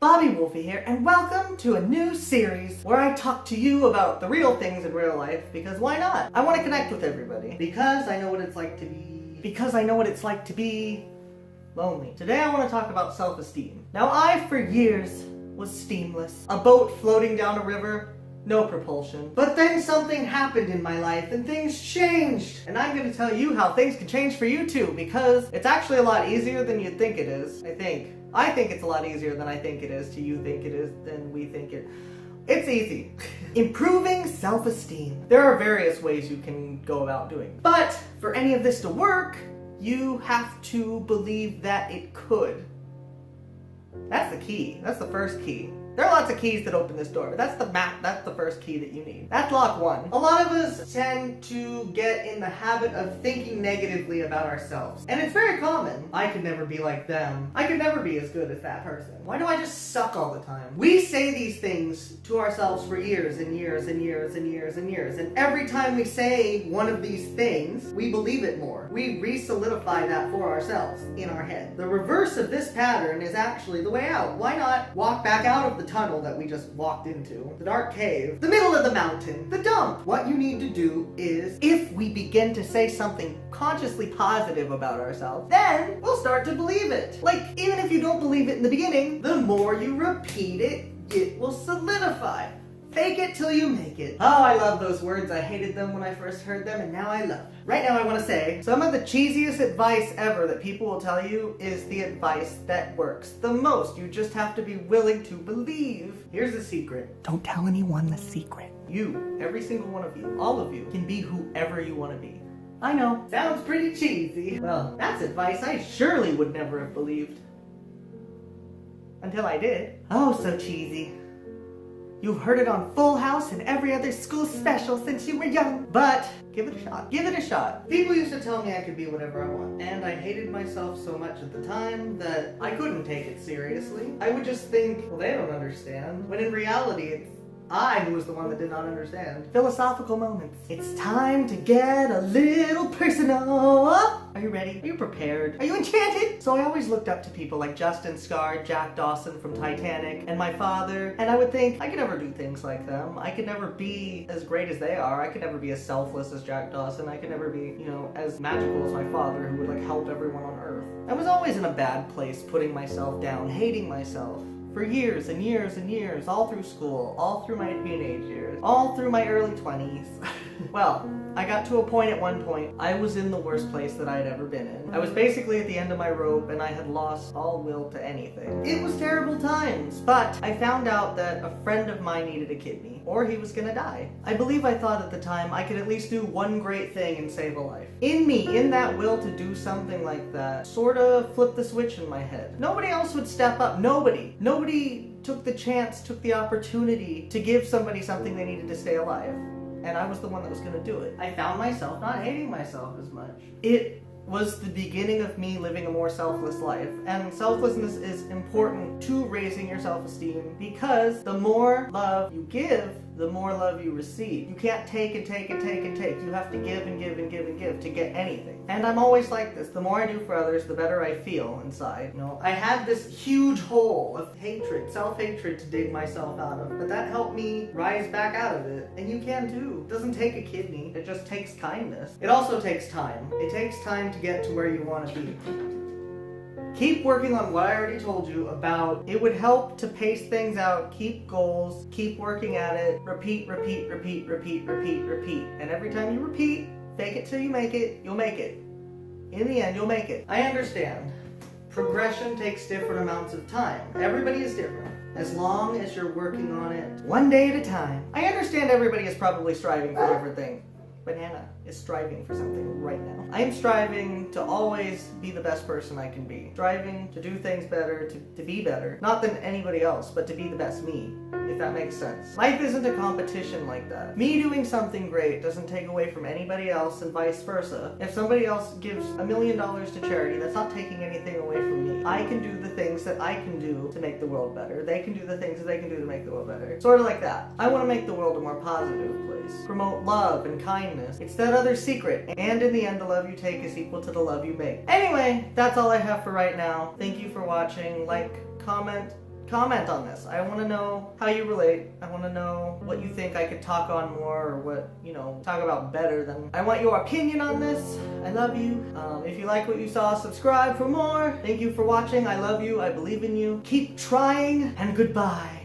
BobbyWolfey here, and welcome to a new series where I talk to you about the real things in real life, because why not? I want to connect with everybody, because I know what it's like to be lonely. Today I want to talk about self-esteem. Now I, for years, was steamless. A boat floating down a river, no propulsion. But then something happened in my life and things changed. And I'm going to tell you how things can change for you too, because it's actually a lot easier than you'd think it is, I think. I think it's a lot easier than I think it is, to you think it is, than we think it. It's easy. Improving self-esteem. There are various ways you can go about doing it. But for any of this to work, you have to believe that it could. That's the key. That's the first key. There are lots of keys that open this door, but that's the first key that you need. That's lock one. A lot of us tend to get in the habit of thinking negatively about ourselves. And it's very common. I could never be like them. I could never be as good as that person. Why do I just suck all the time? We say these things to ourselves for years and years and years and years and years. And every time we say one of these things, we believe it more. We re-solidify that for ourselves in our head. The reverse of this pattern is actually the way out. Why not walk back out of the tunnel that we just walked into, the dark cave, the middle of the mountain, the dump? What you need to do is, if we begin to say something consciously positive about ourselves, then we'll start to believe it. Like, even if you don't believe it in the beginning, the more you repeat it, it will solidify. Fake it till you make it. Oh, I love those words. I hated them when I first heard them, and now I love them. Right now I want to say, some of the cheesiest advice ever that people will tell you is the advice that works the most. You just have to be willing to believe. Here's the secret. Don't tell anyone the secret. You, every single one of you, all of you, can be whoever you want to be. I know, sounds pretty cheesy. Well, that's advice I surely would never have believed. Until I did. Oh, so cheesy. You've heard it on Full House and every other school special since you were young. But give it a shot. Give it a shot. People used to tell me I could be whatever I want. And I hated myself so much at the time that I couldn't take it seriously. I would just think, well, they don't understand. When in reality, it's I who was the one that did not understand. Philosophical moments. It's time to get a little personal. Are you ready? Are you prepared? Are you enchanted? So I always looked up to people like Justin Scar, Jack Dawson from Titanic, and my father, and I would think, I could never do things like them. I could never be as great as they are. I could never be as selfless as Jack Dawson. I could never be, as magical as my father, who would help everyone on Earth. I was always in a bad place, putting myself down, hating myself. For years and years and years, all through school, all through my teenage years, all through my early 20s. Well, I got to a point at one point, I was in the worst place that I had ever been in. I was basically at the end of my rope and I had lost all will to anything. It was terrible times, but I found out that a friend of mine needed a kidney, or he was gonna die. I believe I thought at the time I could at least do one great thing and save a life. In me, in that will to do something like that, sort of flipped the switch in my head. Nobody else would step up. Nobody took the chance, took the opportunity to give somebody something they needed to stay alive. And I was the one that was going to do it. I found myself not hating myself as much. It was the beginning of me living a more selfless life. And selflessness is important to raising your self-esteem, because the more love you give, the more love you receive. You can't take and take and take and take. You have to give and give and give and give to get anything. And I'm always like this. The more I do for others, the better I feel inside. I had this huge hole of hatred, self-hatred to dig myself out of. But that helped me rise back out of it. And you can too. It doesn't take a kidney. It just takes kindness. It also takes time. It takes time to get to where you want to be. Keep working on what I already told you about. It would help to pace things out, keep goals, keep working at it, repeat, repeat, repeat, repeat, repeat, repeat. And every time you repeat, fake it till you make it, you'll make it. In the end, you'll make it. I understand. Progression takes different amounts of time. Everybody is different. As long as you're working on it one day at a time. I understand everybody is probably striving for different things. Banana is striving for something right now. I am striving to always be the best person I can be. Striving to do things better, to be better. Not than anybody else, but to be the best me, if that makes sense. Life isn't a competition like that. Me doing something great doesn't take away from anybody else, and vice versa. If somebody else gives $1 million to charity, that's not taking anything away from me. I can do the things that I can do to make the world better. They can do the things that they can do to make the world better. Sort of like that. I want to make the world a more positive place. Promote love and kindness. It's that other secret. And in the end, the love you take is equal to the love you make. Anyway, that's all I have for right now. Thank you for watching. Like, comment, comment on this. I want to know how you relate. I want to know what you think I could talk on more, or what, talk about better than. I want your opinion on this. I love you. If you like what you saw, subscribe for more. Thank you for watching. I love you. I believe in you. Keep trying, and goodbye.